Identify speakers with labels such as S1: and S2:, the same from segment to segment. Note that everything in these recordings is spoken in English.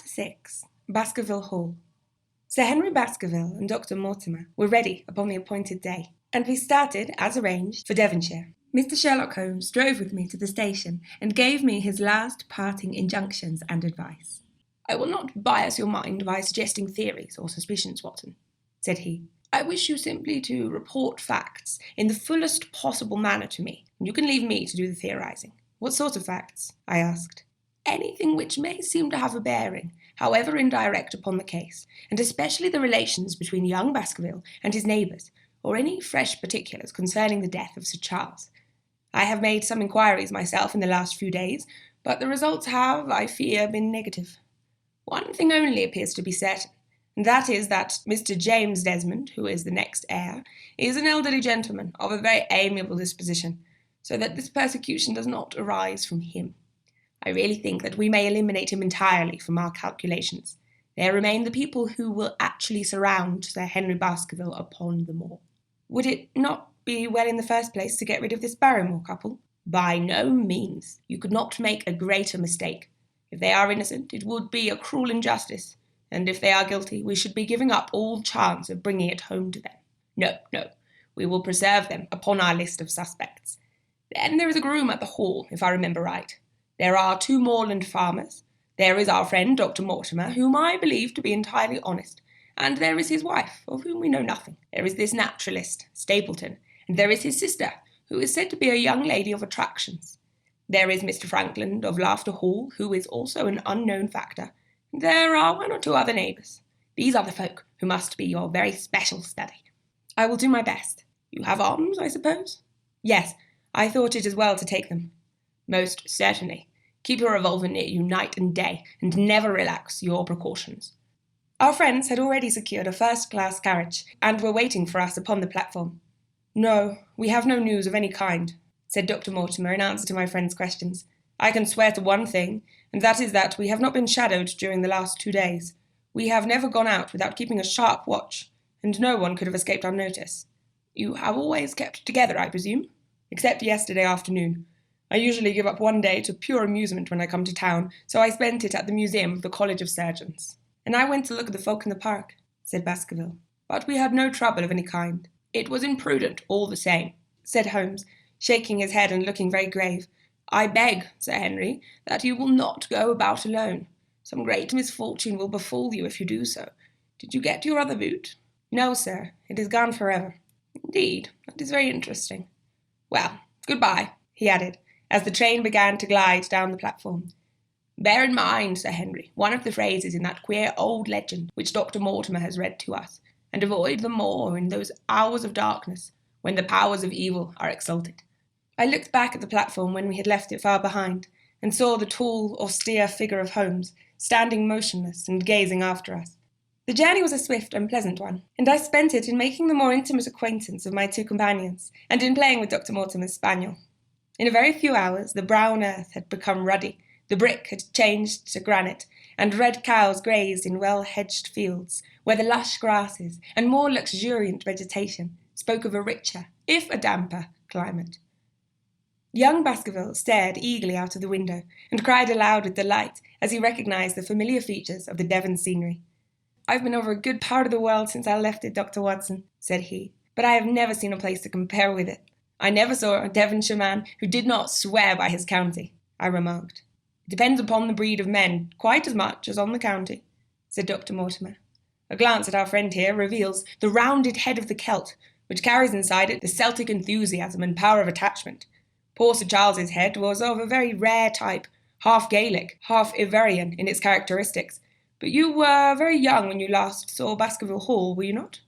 S1: Chapter 6. Baskerville Hall. Sir Henry Baskerville and Dr. Mortimer were ready upon the appointed day, and we started, as arranged, for Devonshire. Mr. Sherlock Holmes drove with me to the station and gave me his last parting injunctions and advice. "I will not bias your mind by suggesting theories or suspicions, Watson," said he. "I wish you simply to report facts in the fullest possible manner to me, and you can leave me to do the theorizing." "What sort of facts?" I asked. "Anything which may seem to have a bearing, however indirect, upon the case, and especially the relations between young Baskerville and his neighbours, or any fresh particulars concerning the death of Sir Charles. I have made some inquiries myself in the last few days, but the results have, I fear, been negative. One thing only appears to be certain, and that is that Mr. James Desmond, who is the next heir, is an elderly gentleman of a very amiable disposition, so that this persecution does not arise from him. I really think that we may eliminate him entirely from our calculations. There remain the people who will actually surround Sir Henry Baskerville upon the moor." "Would it not be well in the first place to get rid of this Barrymore couple?" "By no means. You could not make a greater mistake. If they are innocent, it would be a cruel injustice, and if they are guilty, we should be giving up all chance of bringing it home to them. No, we will preserve them upon our list of suspects. Then there is a groom at the Hall, if I remember right. There are 2 moorland farmers. There is our friend Dr. Mortimer, whom I believe to be entirely honest, and there is his wife, of whom we know nothing. There is this naturalist, Stapleton, and there is his sister, who is said to be a young lady of attractions. There is Mr. Frankland of Laughter Hall, who is also an unknown factor. There are 1 or 2 other neighbours. These are the folk who must be your very special study." "I will do my best." "You have arms, I suppose?" "Yes, I thought it as well to take them." "Most certainly. Keep your revolver near you night and day, and never relax your precautions." Our friends had already secured a first-class carriage, and were waiting for us upon the platform. "No, we have no news of any kind," said Dr. Mortimer in answer to my friend's questions. "I can swear to one thing, and that is that we have not been shadowed during the last 2 days. We have never gone out without keeping a sharp watch, and no one could have escaped our notice." "You have always kept together, I presume?" "Except yesterday afternoon. I usually give up one day to pure amusement when I come to town, so I spent it at the museum of the College of Surgeons." "And I went to look at the folk in the park," said Baskerville. "But we had no trouble of any kind." "It was imprudent, all the same," said Holmes, shaking his head and looking very grave. "I beg, Sir Henry, that you will not go about alone. Some great misfortune will befall you if you do so. Did you get your other boot?" "No, sir. It is gone forever." "Indeed, that is very interesting. Well, good-bye," he added, as the train began to glide down the platform. "Bear in mind, Sir Henry, one of the phrases in that queer old legend which Dr. Mortimer has read to us, and avoid the moor in those hours of darkness when the powers of evil are exalted." I looked back at the platform when we had left it far behind, and saw the tall, austere figure of Holmes, standing motionless and gazing after us. The journey was a swift and pleasant one, and I spent it in making the more intimate acquaintance of my 2 companions, and in playing with Dr. Mortimer's spaniel. In a very few hours the brown earth had become ruddy, the brick had changed to granite, and red cows grazed in well-hedged fields, where the lush grasses and more luxuriant vegetation spoke of a richer, if a damper, climate. Young Baskerville stared eagerly out of the window, and cried aloud with delight as he recognized the familiar features of the Devon scenery. "I've been over a good part of the world since I left it, Dr. Watson," said he, "but I have never seen a place to compare with it." "I never saw a Devonshire man who did not swear by his county," I remarked. "It depends upon the breed of men quite as much as on the county," said Dr. Mortimer. "A glance at our friend here reveals the rounded head of the Celt, which carries inside it the Celtic enthusiasm and power of attachment. Poor Sir Charles's head was of a very rare type, half Gaelic, half Ivorian in its characteristics. But you were very young when you last saw Baskerville Hall, were you not?"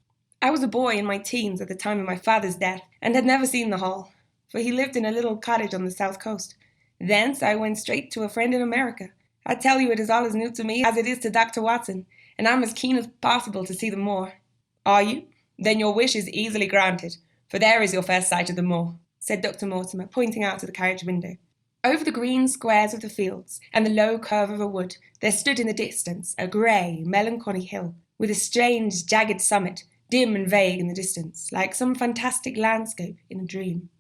S1: "I was a boy in my teens at the time of my father's death, and had never seen the Hall, for he lived in a little cottage on the south coast. Thence I went straight to a friend in America. I tell you it is all as new to me as it is to Dr. Watson, and I'm as keen as possible to see the moor." "Are you? Then your wish is easily granted, for there is your first sight of the moor," said Dr. Mortimer, pointing out to the carriage window. Over the green squares of the fields and the low curve of a wood there stood in the distance a grey, melancholy hill, with a strange, jagged summit, dim and vague in the distance, like some fantastic landscape in a dream.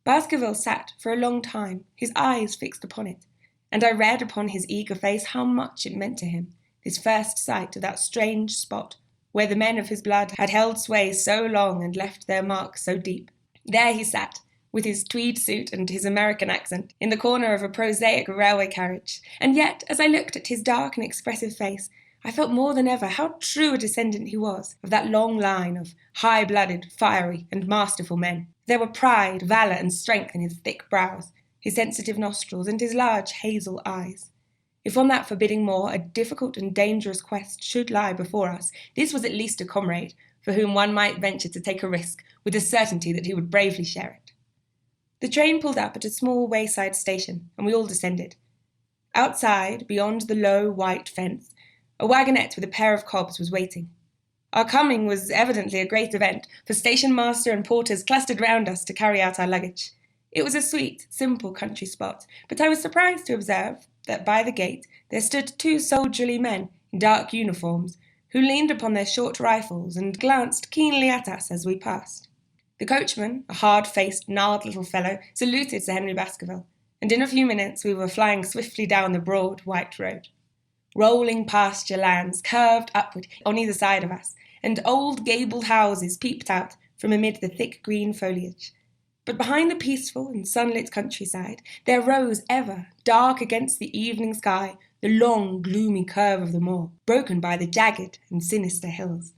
S1: Baskerville sat for a long time, his eyes fixed upon it, and I read upon his eager face how much it meant to him, this first sight of that strange spot where the men of his blood had held sway so long and left their mark so deep. There he sat, with his tweed suit and his American accent, in the corner of a prosaic railway carriage, and yet, as I looked at his dark and expressive face, I felt more than ever how true a descendant he was of that long line of high-blooded, fiery, and masterful men. There were pride, valour, and strength in his thick brows, his sensitive nostrils, and his large hazel eyes. If on that forbidding moor a difficult and dangerous quest should lie before us, this was at least a comrade for whom one might venture to take a risk with the certainty that he would bravely share it. The train pulled up at a small wayside station, and we all descended. Outside, beyond the low white fence, a wagonette with a pair of cobs was waiting. Our coming was evidently a great event, for station master and porters clustered round us to carry out our luggage. It was a sweet, simple country spot, but I was surprised to observe that by the gate there stood 2 soldierly men in dark uniforms, who leaned upon their short rifles and glanced keenly at us as we passed. The coachman, a hard-faced, gnarled little fellow, saluted Sir Henry Baskerville, and in a few minutes we were flying swiftly down the broad white road. Rolling pasture lands curved upward on either side of us, and old gabled houses peeped out from amid the thick green foliage. But behind the peaceful and sunlit countryside there rose ever, dark against the evening sky, the long, gloomy curve of the moor, broken by the jagged and sinister hills.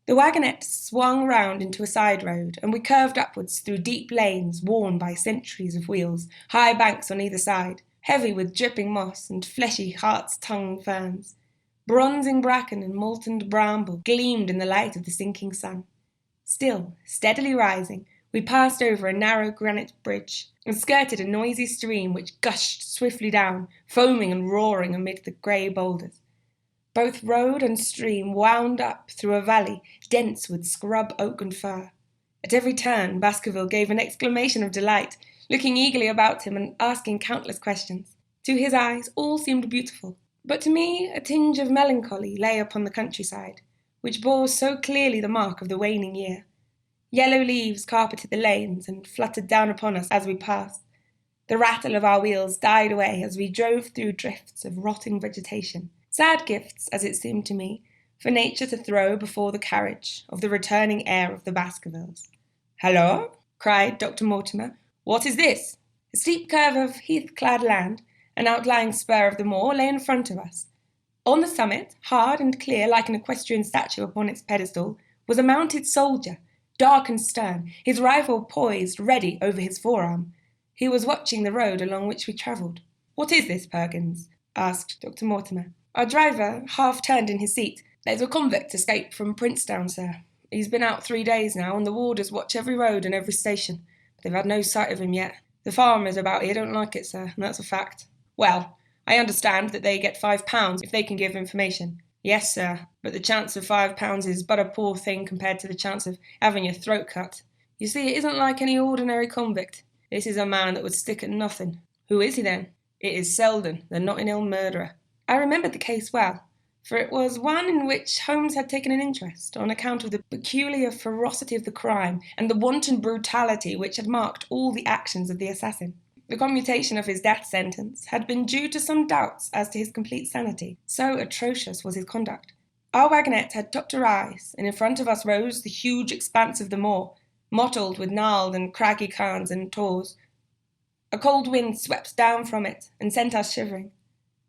S1: The wagonette swung round into a side road, and we curved upwards through deep lanes worn by centuries of wheels, high banks on either side, heavy with dripping moss and fleshy hart's-tongue ferns. Bronzing bracken and molten bramble gleamed in the light of the sinking sun. Still, steadily rising, we passed over a narrow granite bridge and skirted a noisy stream which gushed swiftly down, foaming and roaring amid the grey boulders. Both road and stream wound up through a valley dense with scrub oak and fir. At every turn, Baskerville gave an exclamation of delight, looking eagerly about him and asking countless questions. To his eyes, all seemed beautiful, but to me a tinge of melancholy lay upon the countryside, which bore so clearly the mark of the waning year. Yellow leaves carpeted the lanes and fluttered down upon us as we passed. The rattle of our wheels died away as we drove through drifts of rotting vegetation, sad gifts, as it seemed to me, for nature to throw before the carriage of the returning heir of the Baskervilles. "Hallo!" cried Dr. Mortimer. "What is this?" A steep curve of heath-clad land, an outlying spur of the moor, lay in front of us. On the summit, hard and clear like an equestrian statue upon its pedestal, was a mounted soldier, dark and stern, his rifle poised ready over his forearm. He was watching the road along which we travelled. "What is this, Perkins?" asked Dr. Mortimer. Our driver half turned in his seat. "There's a convict escaped from Princetown, sir. He's been out 3 days now, and the warders watch every road and every station. They've had no sight of him yet. The farmers about here don't like it, sir, and that's a fact." "Well, I understand that they get £5 if they can give information." "Yes, sir, but the chance of £5 is but a poor thing compared to the chance of having your throat cut. You see, it isn't like any ordinary convict. This is a man that would stick at nothing." "Who is he, then?" "It is Selden, the Notting Hill murderer." I remembered the case well, for it was one in which Holmes had taken an interest on account of the peculiar ferocity of the crime and the wanton brutality which had marked all the actions of the assassin. The commutation of his death sentence had been due to some doubts as to his complete sanity, so atrocious was his conduct. Our wagonette had topped a rise, and in front of us rose the huge expanse of the moor, mottled with gnarled and craggy cairns and tors. A cold wind swept down from it and sent us shivering.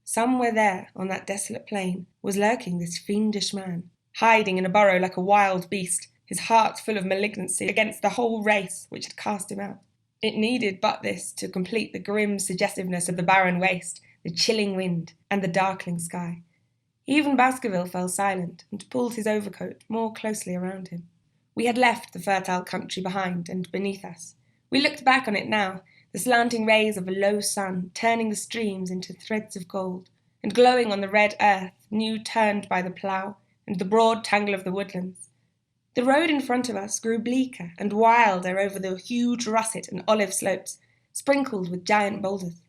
S1: Somewhere there, on that desolate plain, was lurking this fiendish man, hiding in a burrow like a wild beast, his heart full of malignancy against the whole race which had cast him out. It needed but this to complete the grim suggestiveness of the barren waste, the chilling wind, and the darkling sky. Even Baskerville fell silent and pulled his overcoat more closely around him. We had left the fertile country behind and beneath us. We looked back on it now, the slanting rays of a low sun turning the streams into threads of gold, and glowing on the red earth new turned by the plough, and the broad tangle of the woodlands. The road in front of us grew bleaker and wilder over the huge russet and olive slopes, sprinkled with giant boulders.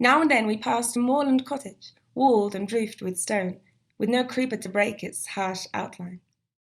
S1: Now and then we passed a moorland cottage, walled and roofed with stone, with no creeper to break its harsh outline.